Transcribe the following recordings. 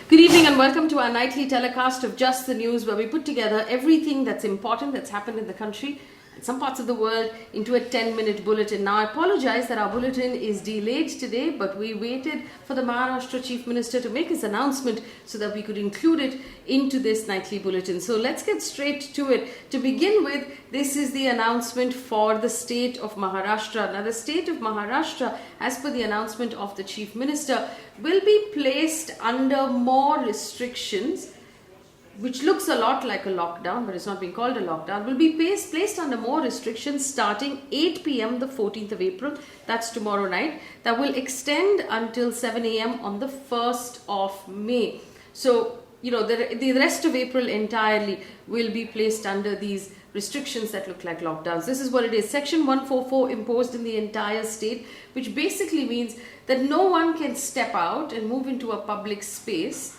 Good evening and welcome to our nightly telecast of Just the News, where we put together everything that's important that's happened in the country and some parts of the world into a 10-minute bulletin. Now, I apologize that our bulletin is delayed today, but we waited for the Maharashtra Chief Minister to make his announcement so that we could include it into this nightly bulletin. So let's get straight to it. To begin with, this is the announcement for the state of Maharashtra. Now, the state of Maharashtra, as per the announcement of the Chief Minister, will be placed under more restrictions, which looks a lot like a lockdown, but it's not being called a lockdown, will be placed under more restrictions starting 8 p.m. the 14th of April, that's tomorrow night, that will extend until 7 a.m. on the 1st of May. So, the rest of April entirely will be placed under these restrictions that look like lockdowns. This is what it is. Section 144 imposed in the entire state, which basically means that no one can step out and move into a public space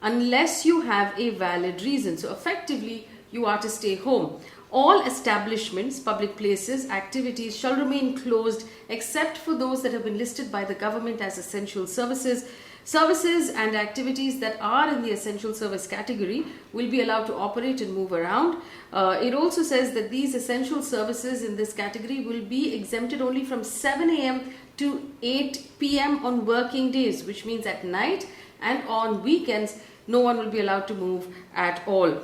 unless you have a valid reason. So effectively, you are to stay home. All establishments, public places, activities shall remain closed except for those that have been listed by the government as essential services. Services and activities that are in the essential service category will be allowed to operate and move around. It also says that these essential services in this category will be exempted only from 7 a.m. to 8 p.m. on working days, which means at night and on weekends, no one will be allowed to move at all.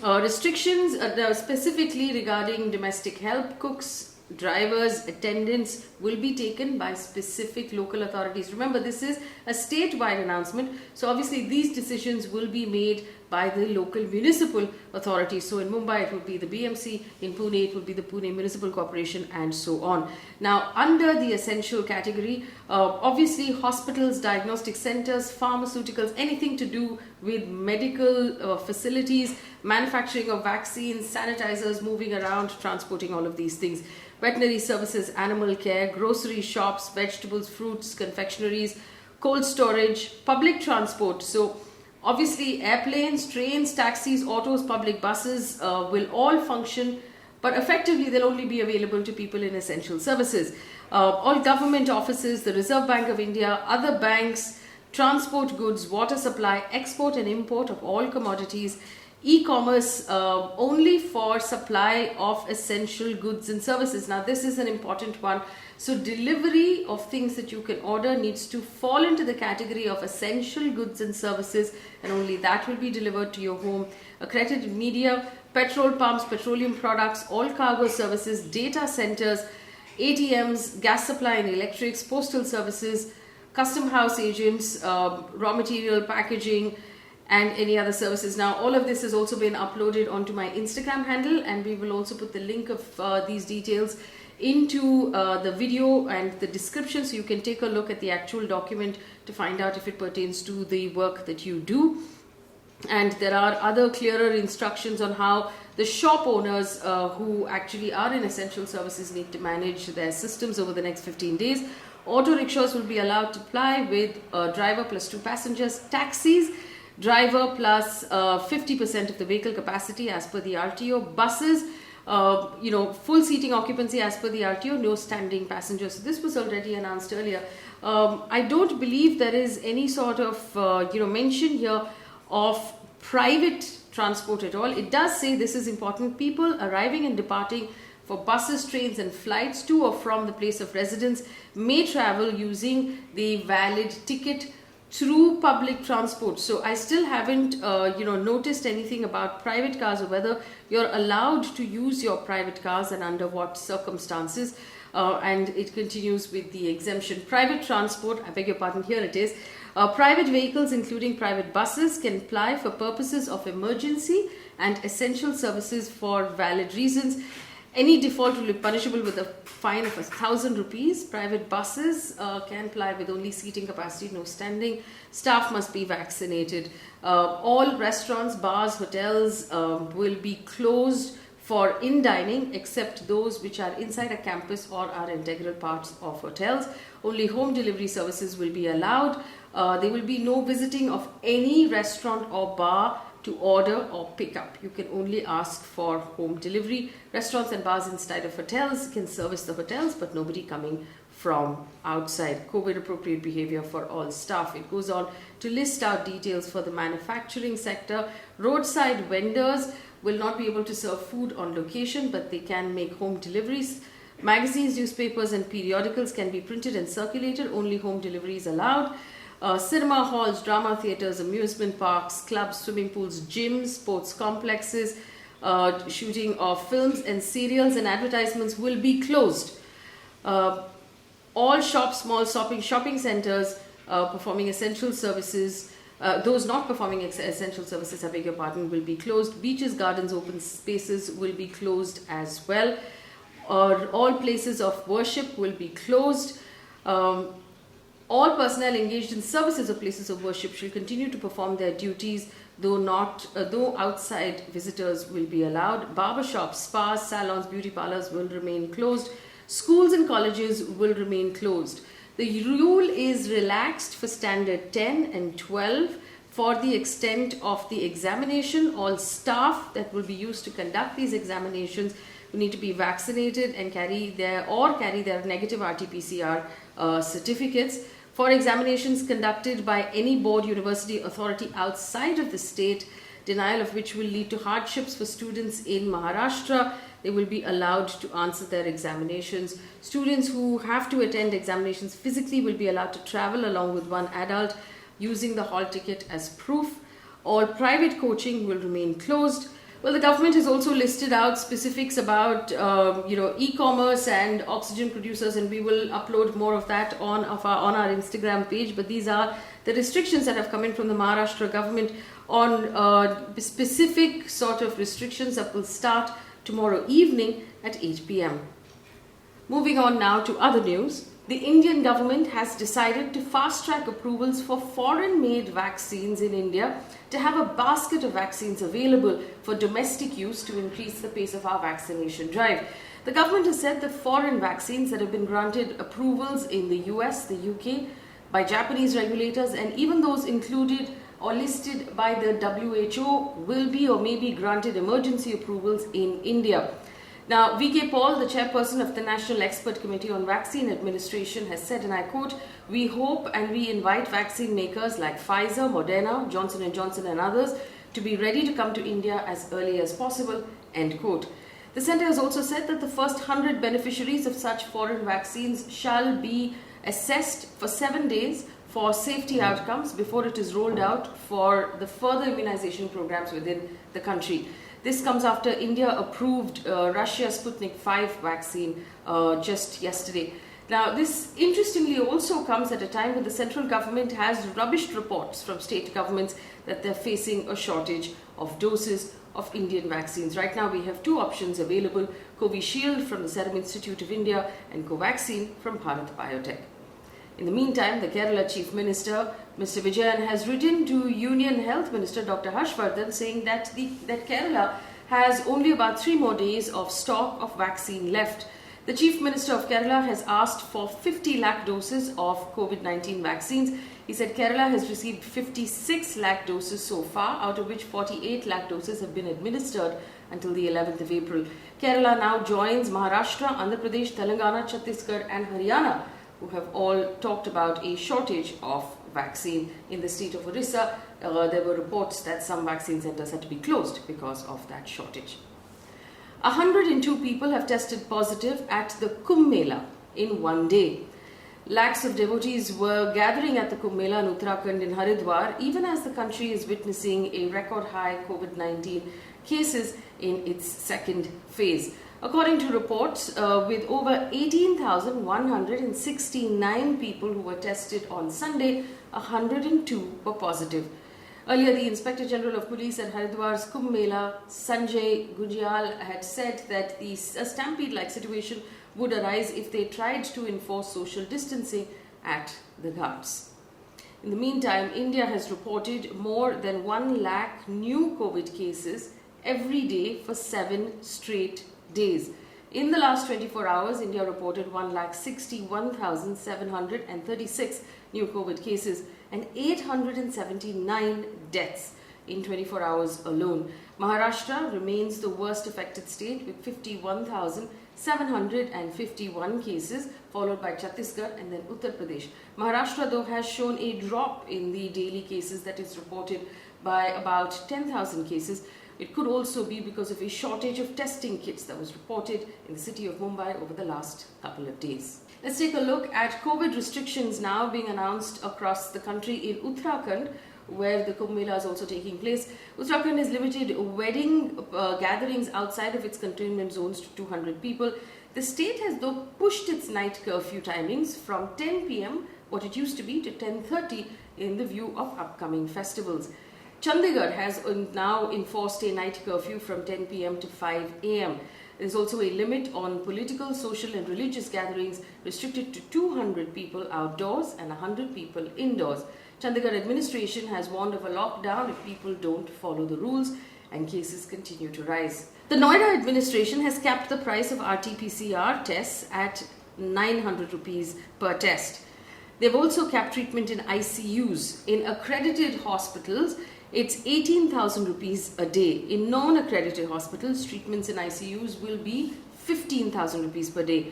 Restrictions specifically regarding domestic help, cooks, drivers, attendants will be taken by specific local authorities. Remember, this is a statewide announcement, so obviously these decisions will be made by the local municipal authorities. So in Mumbai it will be the BMC, in Pune it will be the Pune Municipal Corporation, and so on. Now, under the essential category, obviously hospitals, diagnostic centers, pharmaceuticals, anything to do with medical facilities, manufacturing of vaccines, sanitizers, moving around, transporting, all of these things. Veterinary services, animal care, grocery shops, vegetables, fruits, confectionaries, cold storage, public transport. So obviously airplanes, trains, taxis, autos, public buses will all function, but effectively they'll only be available to people in essential services. All government offices, the Reserve Bank of India, other banks, transport goods, water supply, export and import of all commodities, e-commerce only for supply of essential goods and services. Now, this is an important one. So delivery of things that you can order needs to fall into the category of essential goods and services, and only that will be delivered to your home. Accredited media, petrol pumps, petroleum products, all cargo services, data centers, ATMs, gas supply and electrics, postal services, custom house agents, raw material packaging, and any other services. Now, all of this has also been uploaded onto my Instagram handle, and we will also put the link of these details into the video and the description, so you can take a look at the actual document to find out if it pertains to the work that you do. And there are other clearer instructions on how the shop owners who actually are in essential services need to manage their systems over the next 15 days. Auto rickshaws will be allowed to ply with a driver plus 2 passengers. Taxis, driver plus 50% of the vehicle capacity as per the RTO. Buses, full seating occupancy as per the RTO, no standing passengers. So this was already announced earlier. I don't believe there is any sort of mention here of private transport at all. It does say, this is important, people arriving and departing for buses, trains and flights to or from the place of residence may travel using the valid ticket through public transport. So I still haven't noticed anything about private cars, or whether you're allowed to use your private cars and under what circumstances. And it continues with the exemption. Private transport, I beg your pardon, here it is. Private vehicles, including private buses, can ply for purposes of emergency and essential services for valid reasons. Any default will be punishable with a fine of 1,000 rupees. Private buses can ply with only seating capacity, no standing. Staff must be vaccinated. All restaurants, bars, hotels will be closed for in-dining, except those which are inside a campus or are integral parts of hotels. Only home delivery services will be allowed. There will be no visiting of any restaurant or bar to order or pick up. You can only ask for home delivery. Restaurants and bars inside of hotels can service the hotels, but nobody coming from outside. COVID appropriate behavior for all staff. It goes on to list out details for the manufacturing sector. Roadside vendors will not be able to serve food on location, but they can make home deliveries. Magazines, newspapers and periodicals can be printed and circulated. Only home deliveries allowed. Cinema halls, drama theatres, amusement parks, clubs, swimming pools, gyms, sports complexes, shooting of films and serials and advertisements will be closed. All shops, malls, shopping centres performing essential services, those not performing essential services, I beg your pardon, will be closed. Beaches, gardens, open spaces will be closed as well. All places of worship will be closed. All personnel engaged in services of places of worship shall continue to perform their duties, though outside visitors will be allowed. Barbershops, spas, salons, beauty parlors will remain closed. Schools and colleges will remain closed. The rule is relaxed for standard 10 and 12 for the extent of the examination. All staff that will be used to conduct these examinations will need to be vaccinated and carry their negative RT-PCR certificates. For examinations conducted by any board, university, authority outside of the state, denial of which will lead to hardships for students in Maharashtra, they will be allowed to answer their examinations. Students who have to attend examinations physically will be allowed to travel along with one adult using the hall ticket as proof. All private coaching will remain closed. Well, the government has also listed out specifics about e-commerce and oxygen producers, and we will upload more of that on our Instagram page. But these are the restrictions that have come in from the Maharashtra government on specific sort of restrictions that will start tomorrow evening at 8 p.m. Moving on now to other news. The Indian government has decided to fast-track approvals for foreign-made vaccines in India to have a basket of vaccines available for domestic use to increase the pace of our vaccination drive. The government has said that foreign vaccines that have been granted approvals in the US, the UK, by Japanese regulators, and even those included or listed by the WHO will be or may be granted emergency approvals in India. Now, V.K. Paul, the chairperson of the National Expert Committee on Vaccine Administration, has said, and I quote, "We hope and we invite vaccine makers like Pfizer, Moderna, Johnson & Johnson and others to be ready to come to India as early as possible," end quote. The centre has also said that the first 100 beneficiaries of such foreign vaccines shall be assessed for 7 days for safety outcomes before it is rolled out for the further immunization programs within the country. This comes after India approved Russia's Sputnik V vaccine just yesterday. Now, this interestingly also comes at a time when the central government has rubbished reports from state governments that they're facing a shortage of doses of Indian vaccines. Right now, we have two options available: Covishield from the Serum Institute of India and Covaxin from Bharat Biotech. In the meantime, the Kerala Chief Minister, Mr. Vijayan, has written to Union Health Minister Dr. Harshvardhan saying that Kerala has only about 3 more days of stock of vaccine left. The Chief Minister of Kerala has asked for 50 lakh doses of COVID-19 vaccines. He said Kerala has received 56 lakh doses so far, out of which 48 lakh doses have been administered until the 11th of April. Kerala now joins Maharashtra, Andhra Pradesh, Telangana, Chhattisgarh and Haryana, who have all talked about a shortage of vaccine. In the state of Orissa, there were reports that some vaccine centers had to be closed because of that shortage. 102 people have tested positive at the Kumbh Mela in one day. Lakhs of devotees were gathering at the Kumbh Mela in Uttarakhand in Haridwar, even as the country is witnessing a record high COVID-19 cases in its second phase. According to reports, with over 18,169 people who were tested on Sunday, 102 were positive. Earlier, the Inspector General of Police at Haridwar's Kumbh Mela, Sanjay Gujral, had said that a stampede-like situation would arise if they tried to enforce social distancing at the ghats. In the meantime, India has reported more than 1 lakh new COVID cases every day for 7 straight days. In the last 24 hours, India reported 1,61,736 new COVID cases and 879 deaths in 24 hours alone. Maharashtra remains the worst affected state with 51,751 cases, followed by Chhattisgarh and then Uttar Pradesh. Maharashtra, though, has shown a drop in the daily cases that is reported by about 10,000 cases. It could also be because of a shortage of testing kits that was reported in the city of Mumbai over the last couple of days. Let's take a look at COVID restrictions now being announced across the country. In Uttarakhand, where the Kumbh Mela is also taking place, Uttarakhand has limited wedding gatherings outside of its containment zones to 200 people. The state has though pushed its night curfew timings from 10 p.m., what it used to be, to 10:30 in the view of upcoming festivals. Chandigarh has now enforced a night curfew from 10 p.m. to 5 a.m. There is also a limit on political, social and religious gatherings restricted to 200 people outdoors and 100 people indoors. Chandigarh administration has warned of a lockdown if people don't follow the rules and cases continue to rise. The Noida administration has capped the price of RT-PCR tests at 900 rupees per test. They've also capped treatment in ICUs. In accredited hospitals, it's 18,000 rupees a day. In non-accredited hospitals, treatments in ICUs will be 15,000 rupees per day.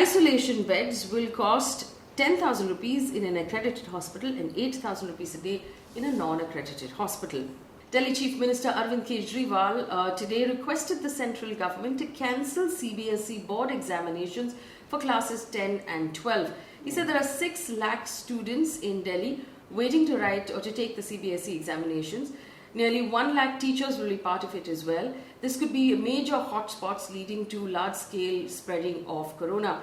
Isolation beds will cost 10,000 rupees in an accredited hospital and 8,000 rupees a day in a non-accredited hospital. Delhi Chief Minister Arvind Kejriwal today requested the central government to cancel CBSE board examinations for classes 10 and 12. He said there are 6 lakh students in Delhi waiting to write or to take the CBSE examinations. Nearly 1 lakh teachers will be part of it as well. This could be major hotspots leading to large-scale spreading of corona.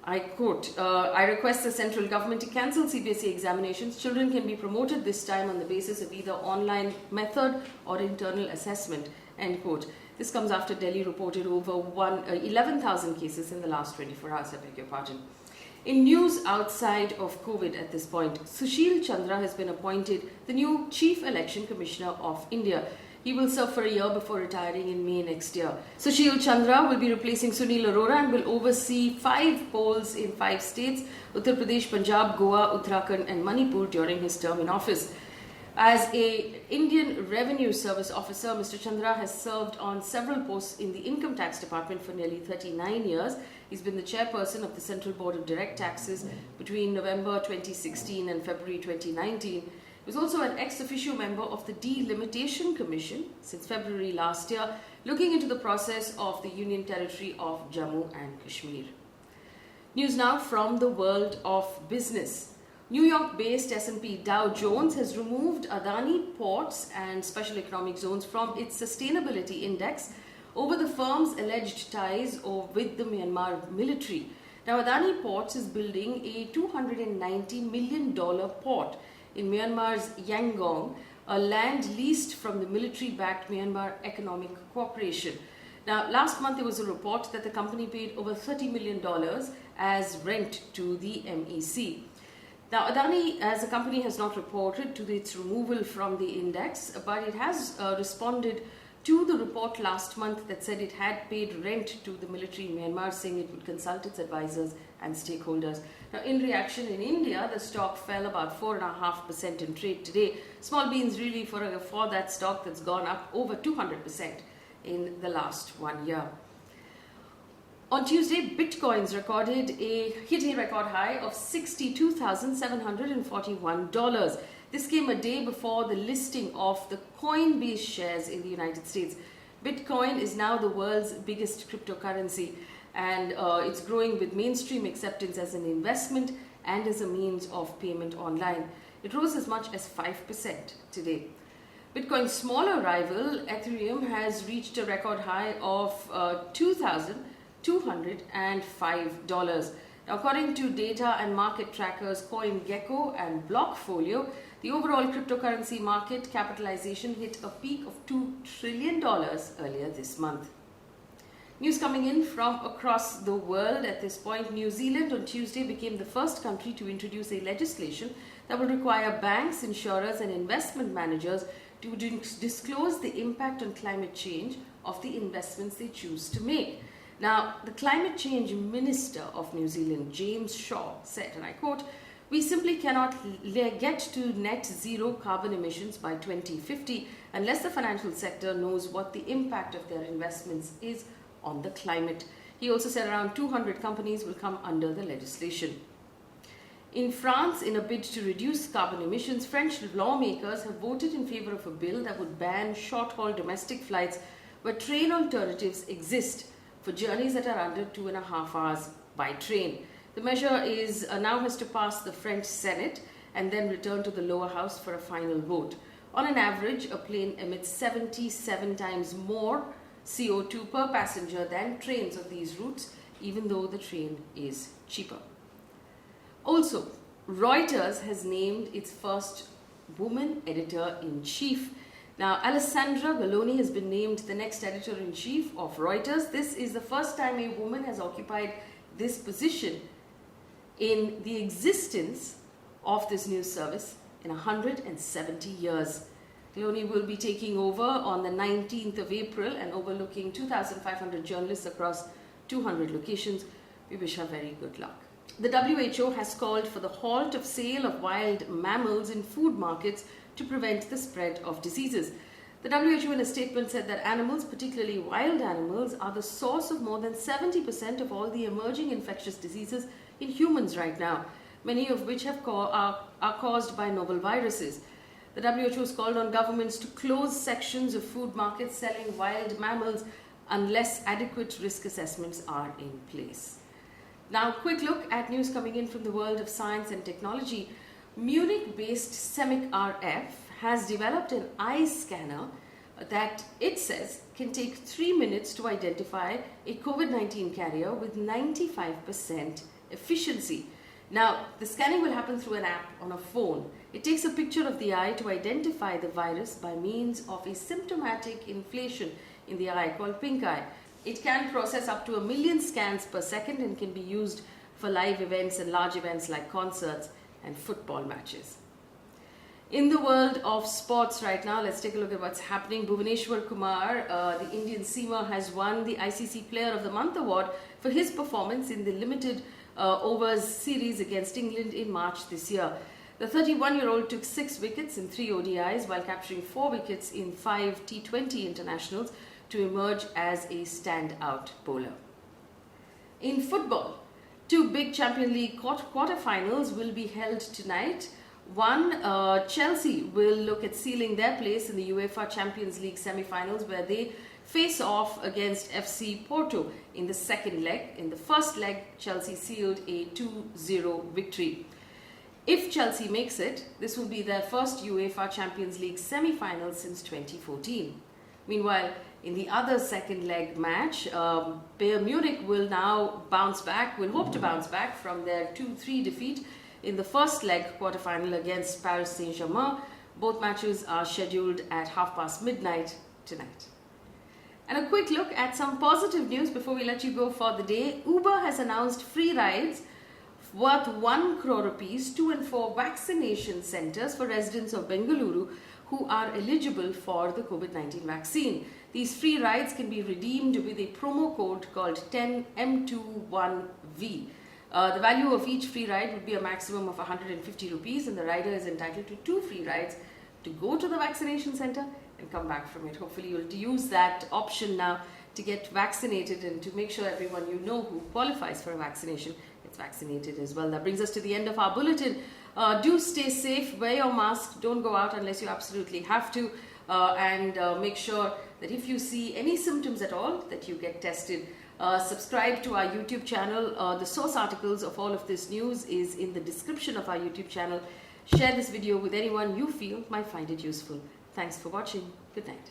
I quote, I request the central government to cancel CBSE examinations. Children can be promoted this time on the basis of either online method or internal assessment, end quote. This comes after Delhi reported over 11,000 cases in the last 24 hours, I beg your pardon. In news outside of COVID at this point, Sushil Chandra has been appointed the new Chief Election Commissioner of India. He will serve for a year before retiring in May next year. Sushil Chandra will be replacing Sunil Arora and will oversee 5 polls in 5 states, Uttar Pradesh, Punjab, Goa, Uttarakhand and Manipur during his term in office. As an Indian Revenue Service officer, Mr. Chandra has served on several posts in the Income Tax Department for nearly 39 years. He's been the chairperson of the Central Board of Direct Taxes between November 2016 and February 2019. He was also an ex-officio member of the Delimitation Commission since February last year, looking into the process of the Union Territory of Jammu and Kashmir. News now from the world of business. New York-based S&P Dow Jones has removed Adani Ports and Special Economic Zones from its sustainability index over the firm's alleged ties with the Myanmar military. Now, Adani Ports is building a $290 million port in Myanmar's Yangon, a land leased from the military-backed Myanmar Economic Corporation. Now, last month there was a report that the company paid over $30 million as rent to the MEC. Now, Adani as a company has not reported to its removal from the index, but it has responded to the report last month that said it had paid rent to the military in Myanmar, saying it would consult its advisors and stakeholders. Now, in reaction in India, the stock fell about 4.5% in trade today. Small beans really for that stock that's gone up over 200% in the last 1 year. On Tuesday, Bitcoins hit a record high of $62,741. This came a day before the listing of the Coinbase shares in the United States. Bitcoin is now the world's biggest cryptocurrency, and it's growing with mainstream acceptance as an investment and as a means of payment online. It rose as much as 5% today. Bitcoin's smaller rival, Ethereum, has reached a record high of $2,205. Now, according to data and market trackers CoinGecko and Blockfolio, the overall cryptocurrency market capitalization hit a peak of $2 trillion earlier this month. News coming in from across the world at this point. New Zealand on Tuesday became the first country to introduce a legislation that will require banks, insurers and investment managers to disclose the impact on climate change of the investments they choose to make. Now, the Climate Change Minister of New Zealand, James Shaw, said, and I quote, "We simply cannot get to net zero carbon emissions by 2050 unless the financial sector knows what the impact of their investments is on the climate." He also said around 200 companies will come under the legislation. In France, in a bid to reduce carbon emissions, French lawmakers have voted in favor of a bill that would ban short-haul domestic flights where train alternatives exist for journeys that are under 2.5 hours by train. The measure now has to pass the French Senate and then return to the lower house for a final vote. On an average, a plane emits 77 times more CO2 per passenger than trains on these routes, even though the train is cheaper. Also, Reuters has named its first woman editor-in-chief. Now, Alessandra Galloni has been named the next editor-in-chief of Reuters. This is the first time a woman has occupied this position in the existence of this news service in 170 years. Galloni will be taking over on the 19th of April and overlooking 2,500 journalists across 200 locations. We wish her very good luck. The WHO has called for the halt of sale of wild mammals in food markets to prevent the spread of diseases. The WHO in a statement said that animals, particularly wild animals, are the source of more than 70% of all the emerging infectious diseases in humans right now, many of which are caused by novel viruses. The WHO has called on governments to close sections of food markets selling wild mammals unless adequate risk assessments are in place. Now, quick look at news coming in from the world of science and technology. Munich-based CEMIC RF has developed an eye scanner that it says can take 3 minutes to identify a COVID-19 carrier with 95% efficiency. Now, the scanning will happen through an app on a phone. It takes a picture of the eye to identify the virus by means of a symptomatic inflation in the eye called pink eye. It can process up to 1 million scans per second and can be used for live events and large events like concerts and football matches. In the world of sports right now, let's take a look at what's happening. Bhuvaneshwar Kumar, the Indian seamer, has won the ICC Player of the Month award for his performance in the limited overs series against England in March this year. The 31-year-old took 6 wickets in 3 ODIs while capturing 4 wickets in 5 T20 internationals to emerge as a standout bowler. In football, 2 big Champions League quarterfinals will be held tonight. One, Chelsea will look at sealing their place in the UEFA Champions League semi-finals, where they face off against FC Porto in the second leg. In the first leg, Chelsea sealed a 2-0 victory. If Chelsea makes it, this will be their first UEFA Champions League semi-final since 2014. Meanwhile, in the other second leg match, Bayern Munich will hope to bounce back from their 2-3 defeat in the first leg quarterfinal against Paris Saint-Germain. Both matches are scheduled at midnight tonight. And a quick look at some positive news before we let you go for the day. Uber has announced free rides worth 1 crore rupees to and for vaccination centers for residents of Bengaluru who are eligible for the COVID-19 vaccine. These free rides can be redeemed with a promo code called 10M21V. The value of each free ride would be a maximum of 150 rupees, and the rider is entitled to 2 free rides to go to the vaccination center and come back from it. Hopefully you'll use that option now to get vaccinated and to make sure everyone you know who qualifies for a vaccination gets vaccinated as well. That brings us to the end of our bulletin. Do stay safe, wear your mask, don't go out unless you absolutely have to, and make sure that if you see any symptoms at all, that you get tested. Subscribe to our YouTube channel. The source articles of all of this news is in the description of our YouTube channel. Share this video with anyone you feel might find it useful. Thanks for watching. Good night.